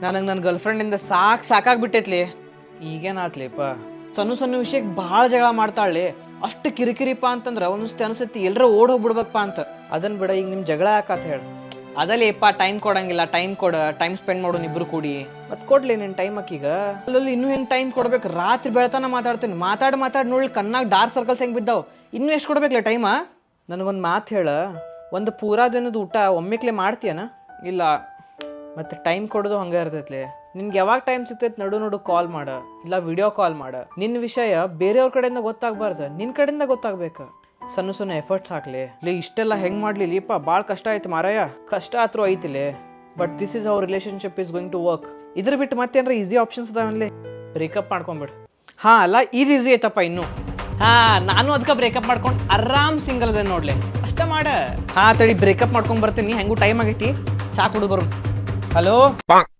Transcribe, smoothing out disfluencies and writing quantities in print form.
ನನಗೆ ನನ್ನ ಗರ್ಲ್ಫ್ರೆಂಡಿಂದ ಸಾಕಾಗ್ಬಿಟ್ಟೈತ್ಲಿ. ಈಗೇನಾತ್ಲಿಪ್ಪ, ಸಣ್ಣ ಸಣ್ಣ ವಿಷಯಕ್ಕೆ ಭಾಳ ಜಗಳ ಮಾಡ್ತಾಳೆ. ಅಷ್ಟು ಕಿರಿಕಿರಿಪ್ಪ ಅಂತಂದ್ರೆ ಒಂದೊಂದ್ಸತಿ ಅನ್ಸತಿ ಎಲ್ಲರ ಓಡ್ ಹೋಗ್ಬಿಡ್ಬೇಕಪ್ಪ ಅಂತ. ಅದನ್ನ ಬಿಡ, ಈಗ ನಿಮ್ ಜಗಳ ಯಾಕಂತ ಹೇಳಿ. ಅದಲ್ಲೇಪ್ಪ ಟೈಮ್ ಕೊಡಂಗಿಲ್ಲ, ಟೈಮ್ ಟೈಮ್ ಸ್ಪೆಂಡ್ ಮಾಡೋಣ ಇಬ್ರು ಕೂಡಿ. ಮತ್ ಕೊಡ್ಲಿ ನಿನ್ ಟೈಮ್ ಆಕೀಗ. ಅಲ್ಲಲ್ಲಿ ಇನ್ನೂ ಹೆಂಗ್ ಟೈಮ್ ಕೊಡ್ಬೇಕು? ರಾತ್ರಿ ಬೆಳತಾನ ಮಾತಾಡ್ತೀನಿ, ಮಾತಾಡ್ ನೋಡಿ ಕಣ್ಣಾಗ ಡಾರ್ಕ್ ಸರ್ಕಲ್ಸ್ ಹೆಂಗ್ ಬಿದ್ದಾವ್. ಇನ್ನೂ ಎಷ್ಟು ಕೊಡ್ಬೇಕಲ್ಲ ಟೈಮ? ನನಗೊಂದು ಮಾತು ಹೇಳ, ಒಂದು ಪೂರಾ ದಿನದ ಊಟ ಒಮ್ಮಿಕ್ಲೆ ಮಾಡ್ತೀಯನ? ಇಲ್ಲ. ಮತ್ತೆ ಟೈಮ್ ಕೊಡೋದು ಹಂಗೆ ಇರ್ತೈತ್ಲಿ. ನಿನ್ಗೆ ಯಾವಾಗ ಟೈಮ್ ಸಿಗ್ತೈತೆ ನಡು ಕಾಲ್ ಮಾಡ, ಇಲ್ಲ ವಿಡಿಯೋ ಕಾಲ್ ಮಾಡ. ನಿನ್ನ ವಿಷಯ ಬೇರೆಯವ್ರ ಕಡೆಯಿಂದ ಗೊತ್ತಾಗ್ಬಾರ್ದು, ನಿನ್ನ ಕಡೆಯಿಂದ ಗೊತ್ತಾಗ್ಬೇಕು. ಸಣ್ಣ ಎಫರ್ಟ್ಸ್ ಹಾಕ್ಲಿ. ಇಷ್ಟೆಲ್ಲ ಹೆಂಗ್ ಮಾಡ್ಲಿ ಲೀಪ? ಭಾಳ ಕಷ್ಟ ಆಯ್ತು ಮಾರಾಯ. ಕಷ್ಟ ಆದ್ರೂ ಐತಿಲಿ, but this is our relationship is going to work. ಇದ್ರ ಬಿಟ್ಟು ಮತ್ತೇನ್ರ ಈಸಿ ಆಪ್ಷನ್ಸ್ ಅದಾವಲ್ಲಿ? ಬ್ರೇಕಪ್ ಮಾಡ್ಕೊಂಬಿಡು. ಹಾ ಅಲ್ಲ, ಇದು ಈಸಿ ಐತಪ್ಪ ಇನ್ನು. ನಾನು ಅದಕ್ಕೆ ಬ್ರೇಕಪ್ ಮಾಡ್ಕೊಂಡು ಆರಾಮ್ ಸಿಂಗಲ್ ಅದ ನೋಡ್ಲಿ. ಅಷ್ಟ ಮಾಡ. ತಡಿ ಬ್ರೇಕಪ್ ಮಾಡ್ಕೊಂಡ್ ಬರ್ತೀನಿ, ಹೆಂಗೂ ಟೈಮ್ ಆಗೈತಿ. ಚಾ ಕುಡಿದು ಬರು. ಹಲೋ